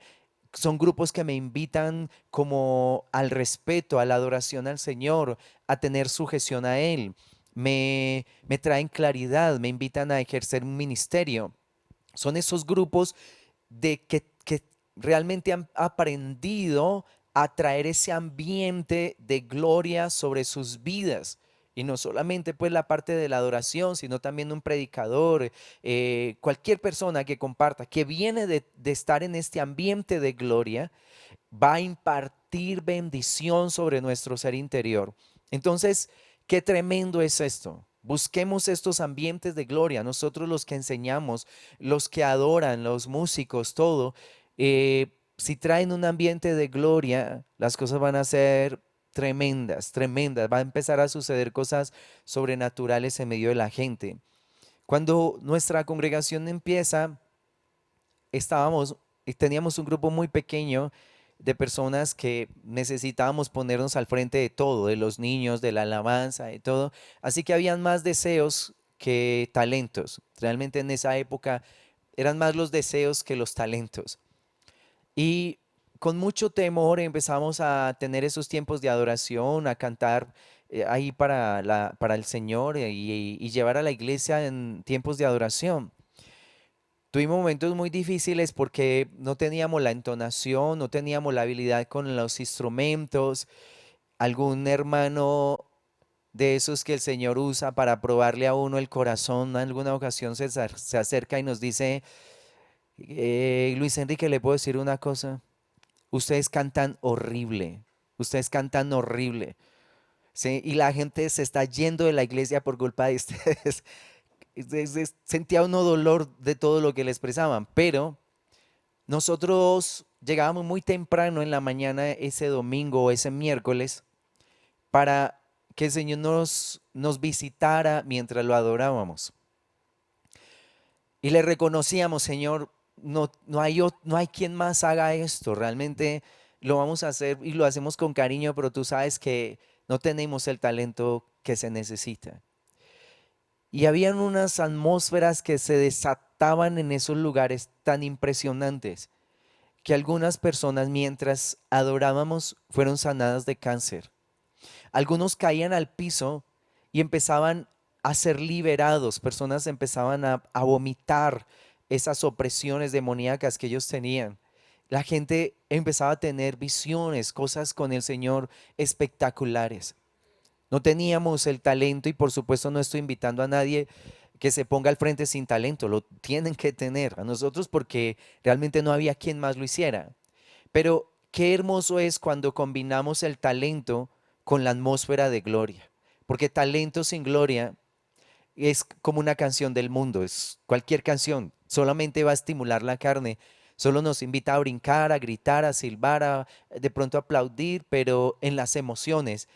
A: Son grupos que me invitan como al respeto, a la adoración al Señor, a tener sujeción a Él. Me traen claridad, me invitan a ejercer un ministerio. Son esos grupos que realmente han aprendido a traer ese ambiente de gloria sobre sus vidas. Y no solamente pues la parte de la adoración, sino también un predicador, cualquier persona que comparta, que viene de estar en este ambiente de gloria, va a impartir bendición sobre nuestro ser interior. Entonces, qué tremendo es esto. Busquemos estos ambientes de gloria, nosotros los que enseñamos, los que adoran, los músicos, todo. Si traen un ambiente de gloria, las cosas van a ser tremendas, tremendas. Va a empezar a suceder cosas sobrenaturales en medio de la gente. Cuando nuestra congregación empieza, estábamos, teníamos un grupo muy pequeño de personas que necesitábamos ponernos al frente de todo, de los niños, de la alabanza, de todo. Así que habían más deseos que talentos. Realmente en esa época eran más los deseos que los talentos. Y con mucho temor empezamos a tener esos tiempos de adoración, a cantar ahí para el Señor y llevar a la iglesia en tiempos de adoración. Tuvimos momentos muy difíciles porque no teníamos la entonación, no teníamos la habilidad con los instrumentos. Algún hermano de esos que el Señor usa para probarle a uno el corazón, en alguna ocasión se acerca y nos dice, Luis Enrique, ¿le puedo decir una cosa? Ustedes cantan horrible, ustedes cantan horrible. ¿Sí? Y la gente se está yendo de la iglesia por culpa de ustedes. Sentía uno dolor de todo lo que le expresaban, pero nosotros llegábamos muy temprano en la mañana ese domingo o ese miércoles para que el Señor nos visitara mientras lo adorábamos. Y le reconocíamos, Señor, no hay quien más haga esto. Realmente lo vamos a hacer y lo hacemos con cariño, pero tú sabes que no tenemos el talento que se necesita. Y habían unas atmósferas que se desataban en esos lugares tan impresionantes que algunas personas mientras adorábamos fueron sanadas de cáncer. Algunos caían al piso y empezaban a ser liberados, personas empezaban a vomitar esas opresiones demoníacas que ellos tenían. La gente empezaba a tener visiones, cosas con el Señor espectaculares. No teníamos el talento y por supuesto no estoy invitando a nadie que se ponga al frente sin talento, lo tienen que tener a nosotros porque realmente no había quien más lo hiciera. Pero qué hermoso es cuando combinamos el talento con la atmósfera de gloria, porque talento sin gloria es como una canción del mundo, es cualquier canción, solamente va a estimular la carne, solo nos invita a brincar, a gritar, a silbar, de pronto a aplaudir, pero en las emociones,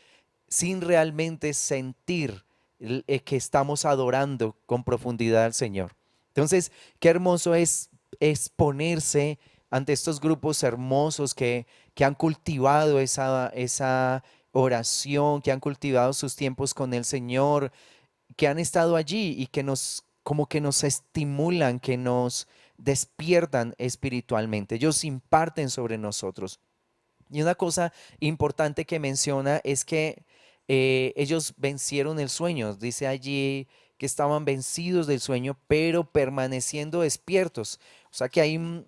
A: sin realmente sentir que estamos adorando con profundidad al Señor. Entonces, qué hermoso es exponerse ante estos grupos hermosos que han cultivado esa oración, que han cultivado sus tiempos con el Señor, que han estado allí y que como que nos estimulan, que nos despiertan espiritualmente. Ellos imparten sobre nosotros. Y una cosa importante que menciona es que ellos vencieron el sueño. Dice allí que estaban vencidos del sueño, pero permaneciendo despiertos. O sea que hay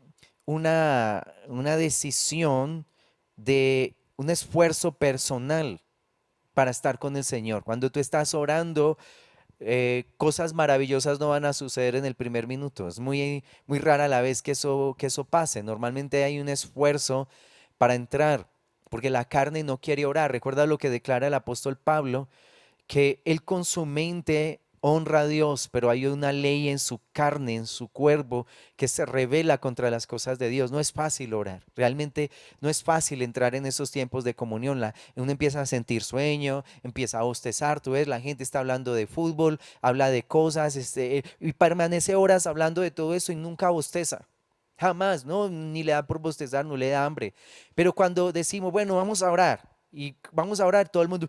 A: una decisión de un esfuerzo personal para estar con el Señor. Cuando tú estás orando, cosas maravillosas no van a suceder en el primer minuto. Es muy rara la vez que eso pase. Normalmente hay un esfuerzo para entrar. porque la carne no quiere orar. Recuerda lo que declara el apóstol Pablo, que él con su mente honra a Dios, pero hay una ley en su carne, en su cuerpo, que se revela contra las cosas de Dios. No es fácil orar, realmente no es fácil entrar en esos tiempos de comunión. Uno empieza a sentir sueño, empieza a bostezar, tú ves, la gente está hablando de fútbol, habla de cosas, y permanece horas hablando de todo eso y nunca bosteza. Jamás, ¿no? Ni le da por bostezar, no le da hambre. Pero cuando decimos, bueno, vamos a orar, y vamos a orar, todo el mundo,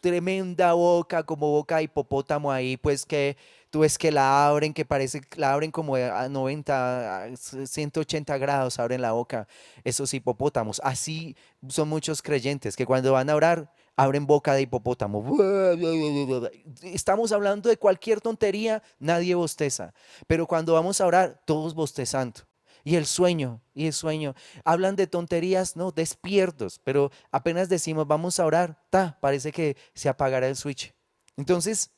A: tremenda boca, como boca de hipopótamo ahí, pues que tú ves que la abren, que parece, la abren como a 90, a 180 grados, abren la boca esos hipopótamos. Así son muchos creyentes que cuando van a orar, abren boca de hipopótamo. Estamos hablando de cualquier tontería, nadie bosteza, pero cuando vamos a orar, todos bostezando. Y el sueño. Hablan de tonterías, no, despiertos, pero apenas decimos vamos a orar, parece que se apagará el switch. Entonces,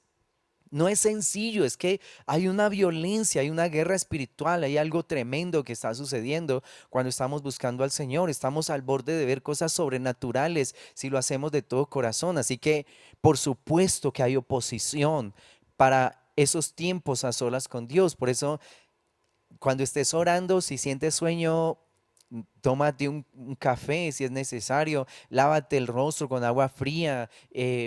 A: no es sencillo, es que hay una violencia, hay una guerra espiritual, hay algo tremendo que está sucediendo cuando estamos buscando al Señor. Estamos al borde de ver cosas sobrenaturales si lo hacemos de todo corazón. Así que, por supuesto que hay oposición para esos tiempos a solas con Dios. Por eso cuando estés orando, si sientes sueño, tómate un café si es necesario, lávate el rostro con agua fría,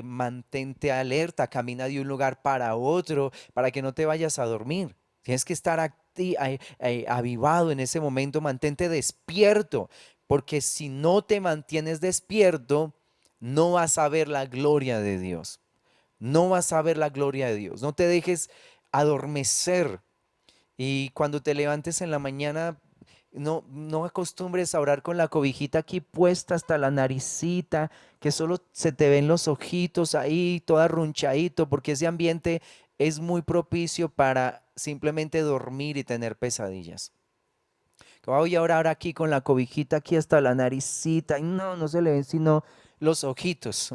A: mantente alerta, camina de un lugar para otro para que no te vayas a dormir. Tienes que estar avivado en ese momento, mantente despierto, porque si no te mantienes despierto, no vas a ver la gloria de Dios. No vas a ver la gloria de Dios. No te dejes adormecer y cuando te levantes en la mañana, no acostumbres a orar con la cobijita aquí puesta hasta la naricita, que solo se te ven los ojitos ahí, todo arrunchadito, porque ese ambiente es muy propicio para simplemente dormir y tener pesadillas. Que voy a orar aquí con la cobijita aquí hasta la naricita, y no se le ven sino los ojitos.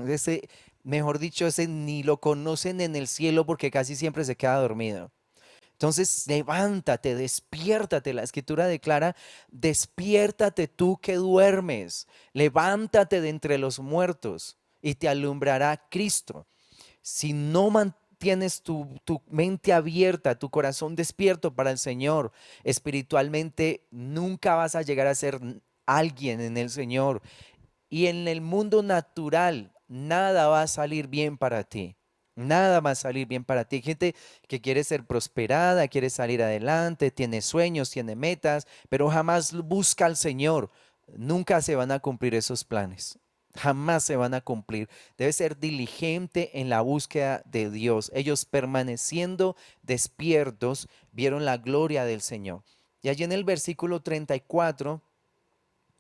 A: Mejor dicho, ese ni lo conocen en el cielo porque casi siempre se queda dormido. Entonces, levántate, despiértate. La escritura declara, despiértate tú que duermes, levántate de entre los muertos y te alumbrará Cristo. Si no mantienes tu mente abierta, tu corazón despierto para el Señor, espiritualmente nunca vas a llegar a ser alguien en el Señor. Y en el mundo natural, nada va a salir bien para ti. Nada va a salir bien para ti. Hay gente que quiere ser prosperada, quiere salir adelante, tiene sueños, tiene metas, pero jamás busca al Señor. Nunca se van a cumplir esos planes. Jamás se van a cumplir. Debe ser diligente en la búsqueda de Dios. Ellos permaneciendo despiertos vieron la gloria del Señor. Y allí en el versículo 34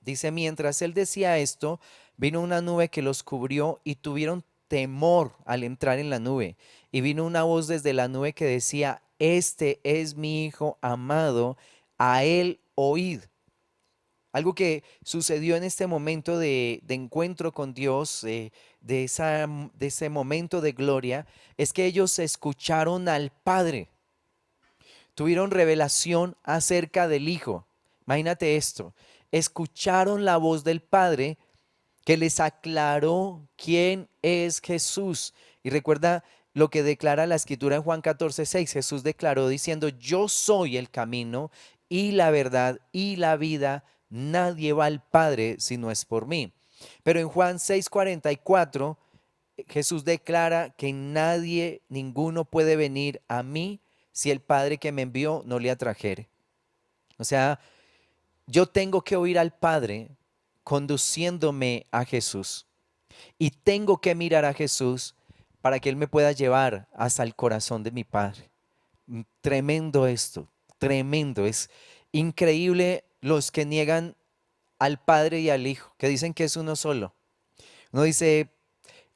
A: dice, mientras él decía esto, vino una nube que los cubrió y tuvieron temor al entrar en la nube. Y vino una voz desde la nube que decía, este es mi hijo amado, a él oíd. Algo que sucedió en este momento de encuentro con Dios, de ese momento de gloria, es que ellos escucharon al Padre, tuvieron revelación acerca del Hijo. Imagínate esto, escucharon la voz del Padre que les aclaró quién es Jesús. Y recuerda lo que declara la escritura en Juan 14:6. Jesús declaró diciendo, yo soy el camino y la verdad y la vida. Nadie va al Padre si no es por mí. Pero en Juan 6:44, Jesús declara que nadie, ninguno puede venir a mí si el Padre que me envió no le atrajere. O sea, yo tengo que oír al Padre conduciéndome a Jesús. Y tengo que mirar a Jesús para que Él me pueda llevar hasta el corazón de mi Padre. Tremendo esto, tremendo. Es increíble los que niegan al Padre y al Hijo, que dicen que es uno solo. Uno dice,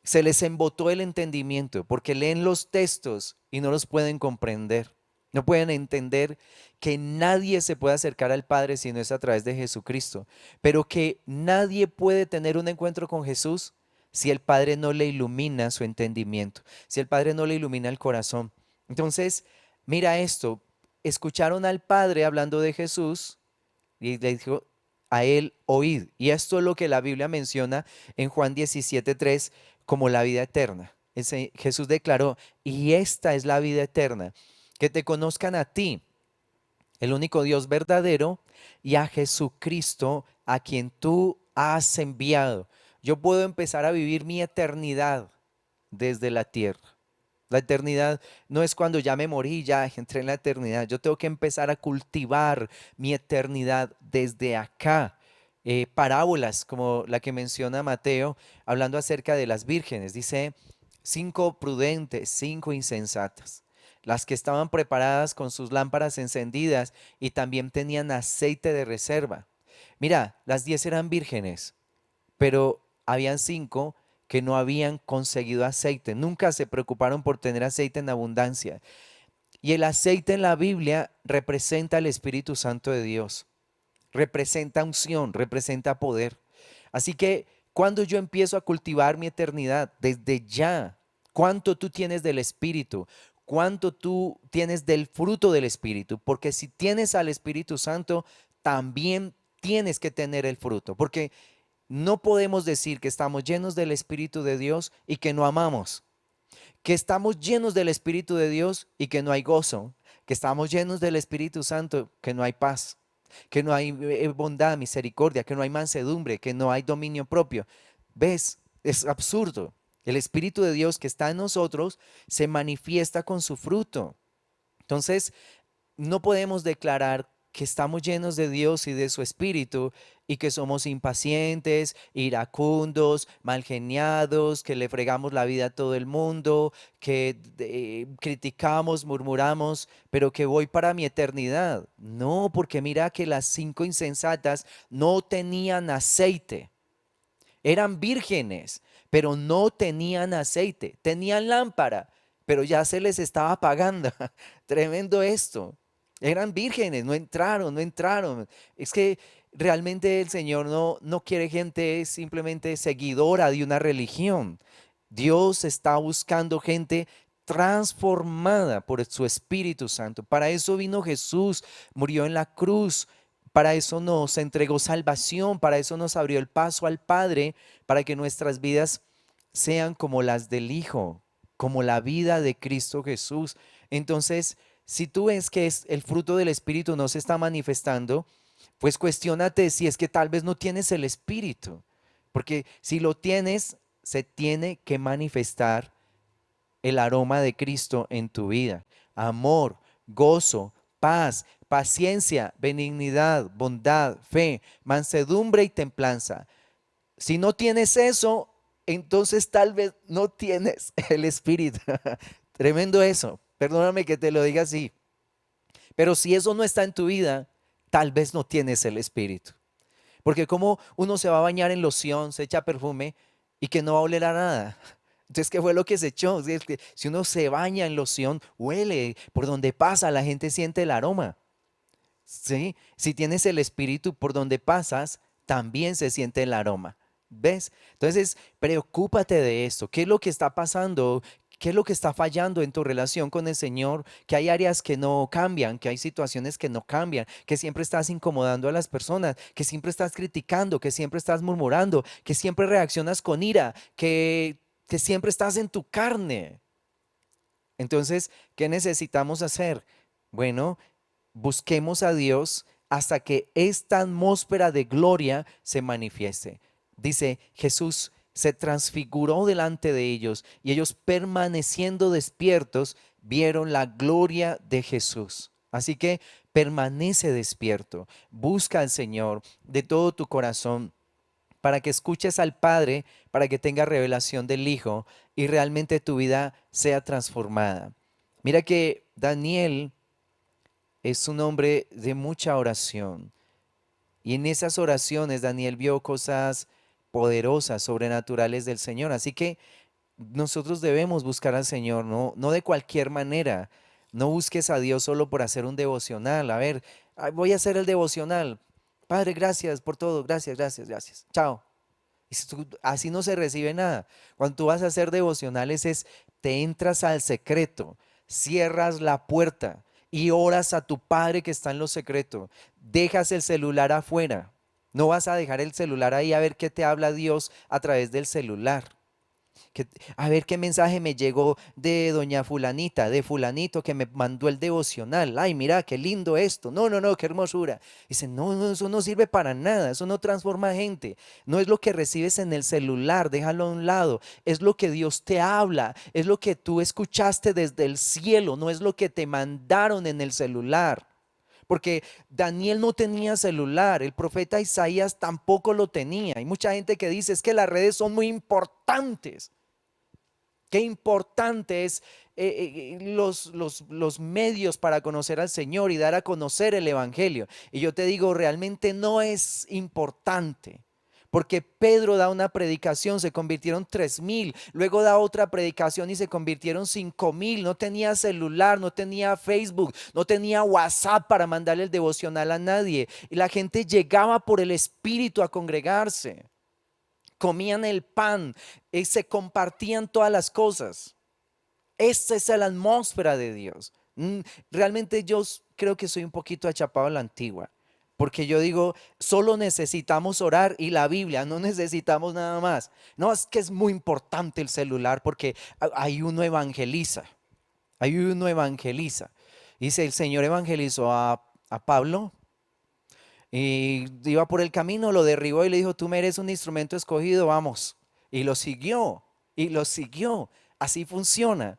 A: se les embotó el entendimiento porque leen los textos y no los pueden comprender. No pueden entender que nadie se puede acercar al Padre si no es a través de Jesucristo, pero que nadie puede tener un encuentro con Jesús si el Padre no le ilumina su entendimiento, si el Padre no le ilumina el corazón. Entonces, mira esto, escucharon al Padre hablando de Jesús y le dijo, a él oíd. Y esto es lo que la Biblia menciona en Juan 17:3 como la vida eterna. Jesús declaró, y esta es la vida eterna, que te conozcan a ti, el único Dios verdadero, y a Jesucristo, a quien tú has enviado. Yo puedo empezar a vivir mi eternidad desde la tierra. La eternidad no es cuando ya me morí, ya entré en la eternidad. Yo tengo que empezar a cultivar mi eternidad desde acá. Parábolas como la que menciona Mateo, hablando acerca de las vírgenes. Dice, 5 prudentes, 5 insensatas. Las que estaban preparadas con sus lámparas encendidas y también tenían aceite de reserva. Mira, las 10 eran vírgenes, pero habían 5 que no habían conseguido aceite, nunca se preocuparon por tener aceite en abundancia. Y el aceite en la Biblia representa el Espíritu Santo de Dios, representa unción, representa poder. Así que cuando yo empiezo a cultivar mi eternidad, desde ya, ¿cuánto tú tienes del Espíritu? ¿Cuánto tú tienes del fruto del Espíritu? Porque si tienes al Espíritu Santo, también tienes que tener el fruto, porque no podemos decir que estamos llenos del Espíritu de Dios y que no amamos, que estamos llenos del Espíritu de Dios y que no hay gozo, que estamos llenos del Espíritu Santo, que no hay paz, que no hay bondad, misericordia, que no hay mansedumbre, que no hay dominio propio. ¿Ves? Es absurdo. El Espíritu de Dios que está en nosotros se manifiesta con su fruto. Entonces, no podemos declarar que estamos llenos de Dios y de su Espíritu y que somos impacientes, iracundos, malgeniados, que le fregamos la vida a todo el mundo, que criticamos, murmuramos, pero que voy para mi eternidad. No, porque mira que las 5 insensatas no tenían aceite. Eran vírgenes, pero no tenían aceite. Tenían lámpara, pero ya se les estaba apagando. Tremendo esto. Eran vírgenes, no entraron, no entraron. Es que realmente el Señor no quiere gente simplemente seguidora de una religión. Dios está buscando gente transformada por su Espíritu Santo. Para eso vino Jesús, murió en la cruz. Para eso nos entregó salvación, para eso nos abrió el paso al Padre, para que nuestras vidas sean como las del Hijo, como la vida de Cristo Jesús. Entonces, si tú ves que el fruto del Espíritu no se está manifestando, pues cuestiónate si es que tal vez no tienes el Espíritu. Porque si lo tienes, se tiene que manifestar el aroma de Cristo en tu vida. Amor, gozo, paz, paciencia, benignidad, bondad, fe, mansedumbre y templanza. Si no tienes eso, entonces tal vez no tienes el Espíritu. Tremendo eso. Perdóname que te lo diga así. Pero si eso no está en tu vida, tal vez no tienes el Espíritu. Porque como uno se va a bañar en loción, se echa perfume y que no va a oler a nada. Entonces, ¿qué fue lo que se echó? Es que si uno se baña en loción, huele, por donde pasa la gente siente el aroma. ¿Sí? Si tienes el Espíritu, por donde pasas, también se siente el aroma. ¿Ves? Entonces, preocúpate de esto. ¿Qué es lo que está pasando? ¿Qué es lo que está fallando en tu relación con el Señor? Que hay áreas que no cambian, que hay situaciones que no cambian, que siempre estás incomodando a las personas, que siempre estás criticando, que siempre estás murmurando, que siempre reaccionas con ira, que siempre estás en tu carne. Entonces, ¿qué necesitamos hacer? Bueno, busquemos a Dios hasta que esta atmósfera de gloria se manifieste. Dice, Jesús se transfiguró delante de ellos y ellos permaneciendo despiertos vieron la gloria de Jesús. Así que permanece despierto, busca al Señor de todo tu corazón para que escuches al Padre, para que tengas revelación del Hijo y realmente tu vida sea transformada. Mira que Daniel es un hombre de mucha oración. Y en esas oraciones Daniel vio cosas poderosas, sobrenaturales del Señor. Así que nosotros debemos buscar al Señor, no de cualquier manera. No busques a Dios solo por hacer un devocional. A ver, voy a hacer el devocional. Padre, gracias por todo. Gracias, gracias, gracias. Chao. Así no se recibe nada. Cuando tú vas a hacer devocionales te entras al secreto, cierras la puerta y oras a tu Padre que está en lo secreto. Dejas el celular afuera. No vas a dejar el celular ahí a ver qué te habla Dios a través del celular. Que- a ver qué mensaje me llegó de doña fulanita, de fulanito que me mandó el devocional. Ay, mira, qué lindo esto. No, no, no, qué hermosura. Dice, no, no, eso no sirve para nada, eso no transforma gente. No es lo que recibes en el celular, déjalo a un lado. Es lo que Dios te habla, es lo que tú escuchaste desde el cielo, no es lo que te mandaron en el celular. Porque Daniel no tenía celular, el profeta Isaías tampoco lo tenía. Hay mucha gente que dice es que las redes son muy importantes. Qué importante es los medios para conocer al Señor y dar a conocer el Evangelio. Y yo te digo, realmente no es importante. Porque Pedro da una predicación, se convirtieron 3,000, luego da otra predicación y se convirtieron 5,000. No tenía celular, no tenía Facebook, no tenía WhatsApp para mandarle el devocional a nadie. Y la gente llegaba por el Espíritu a congregarse, comían el pan, se compartían todas las cosas. Esa es la atmósfera de Dios. Realmente yo creo que soy un poquito achapado a la antigua, porque yo digo, solo necesitamos orar y la Biblia, no necesitamos nada más. No, es que es muy importante el celular porque ahí uno evangeliza, ahí uno evangeliza. Dice, el Señor evangelizó a Pablo y iba por el camino, lo derribó y le dijo, tú me eres un instrumento escogido, vamos. Y lo siguió, y lo siguió. Así funciona.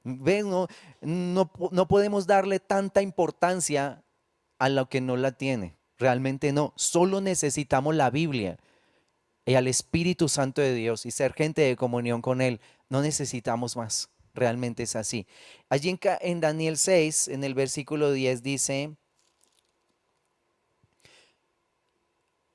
A: ¿Ven? No, no podemos darle tanta importancia a lo que no la tiene. Realmente no. Solo necesitamos la Biblia y al Espíritu Santo de Dios y ser gente de comunión con Él. No necesitamos más. Realmente es así. Allí en Daniel 6, en el versículo 10 dice,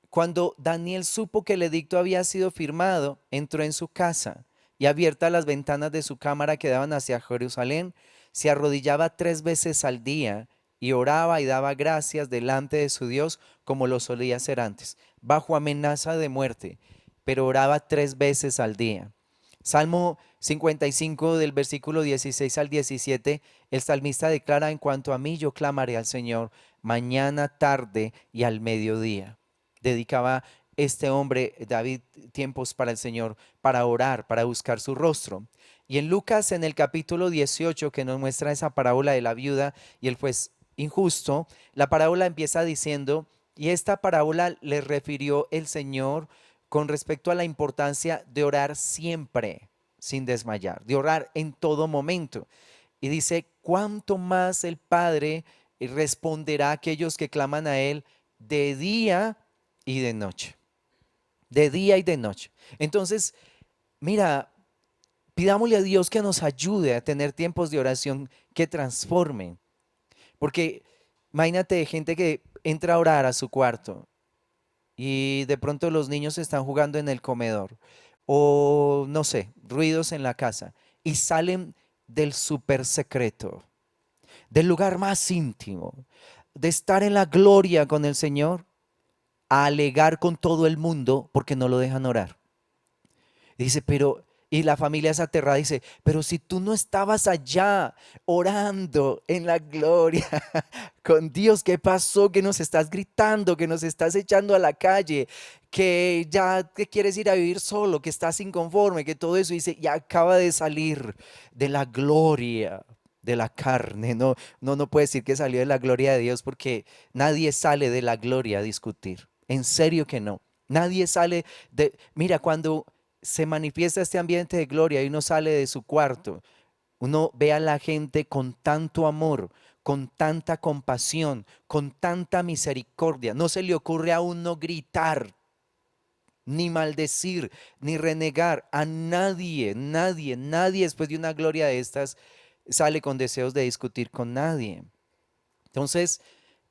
A: cuando Daniel supo que el edicto había sido firmado, entró en su casa y abiertas las ventanas de su cámara que daban hacia Jerusalén, se arrodillaba 3 veces al día y oraba y daba gracias delante de su Dios como lo solía hacer antes, bajo amenaza de muerte, pero oraba 3 veces al día. Salmo 55 del versículo 16 al 17, el salmista declara, en cuanto a mí yo clamaré al Señor mañana, tarde y al mediodía. Dedicaba este hombre, David, tiempos para el Señor, para orar, para buscar su rostro. Y en Lucas, en el capítulo 18, que nos muestra esa parábola de la viuda y el juez injusto, la parábola empieza diciendo, y esta parábola le refirió el Señor con respecto a la importancia de orar siempre, sin desmayar, de orar en todo momento. Y dice, cuánto más el Padre responderá a aquellos que claman a Él de día y de noche, de día y de noche. Entonces, mira, pidámosle a Dios que nos ayude a tener tiempos de oración que transformen, porque imagínate gente que entra a orar a su cuarto y de pronto los niños están jugando en el comedor o no sé, ruidos en la casa y salen del súper secreto, del lugar más íntimo, de estar en la gloria con el Señor, a alegar con todo el mundo porque no lo dejan orar. Y dice, pero, y la familia es aterrada, dice, pero si tú no estabas allá orando en la gloria con Dios, ¿qué pasó? Que nos estás gritando, que nos estás echando a la calle, que ya te quieres ir a vivir solo, que estás inconforme, que todo eso, dice, ya acaba de salir de la gloria de la carne. No, no, no puede decir que salió de la gloria de Dios porque nadie sale de la gloria a discutir. En serio que no. Nadie sale de, mira, cuando se manifiesta este ambiente de gloria y uno sale de su cuarto, uno ve a la gente con tanto amor, con tanta compasión, con tanta misericordia. No se le ocurre a uno gritar, ni maldecir, ni renegar a nadie, nadie, nadie después de una gloria de estas sale con deseos de discutir con nadie. Entonces,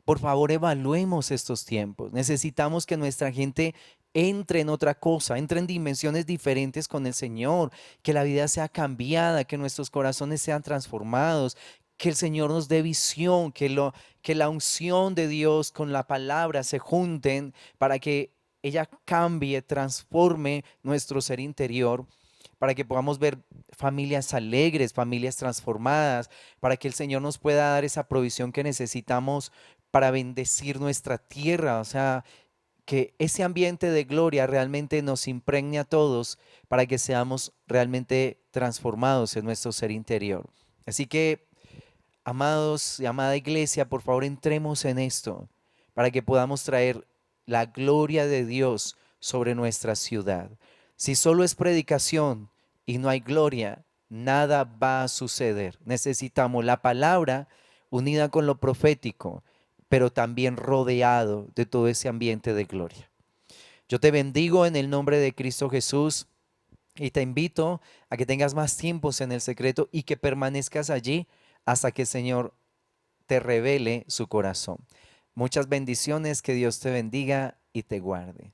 A: por favor, evaluemos estos tiempos. Necesitamos que nuestra gente entre en otra cosa, entre en dimensiones diferentes con el Señor, que la vida sea cambiada, que nuestros corazones sean transformados, que el Señor nos dé visión, que la unción de Dios con la palabra se junten para que ella cambie, transforme nuestro ser interior, para que podamos ver familias alegres, familias transformadas, para que el Señor nos pueda dar esa provisión que necesitamos para bendecir nuestra tierra. O sea, que ese ambiente de gloria realmente nos impregne a todos para que seamos realmente transformados en nuestro ser interior. Así que, amados y amada iglesia, por favor entremos en esto para que podamos traer la gloria de Dios sobre nuestra ciudad. Si solo es predicación y no hay gloria, nada va a suceder. Necesitamos la palabra unida con lo profético, pero también rodeado de todo ese ambiente de gloria. Yo te bendigo en el nombre de Cristo Jesús y te invito a que tengas más tiempos en el secreto y que permanezcas allí hasta que el Señor te revele su corazón. Muchas bendiciones, que Dios te bendiga y te guarde.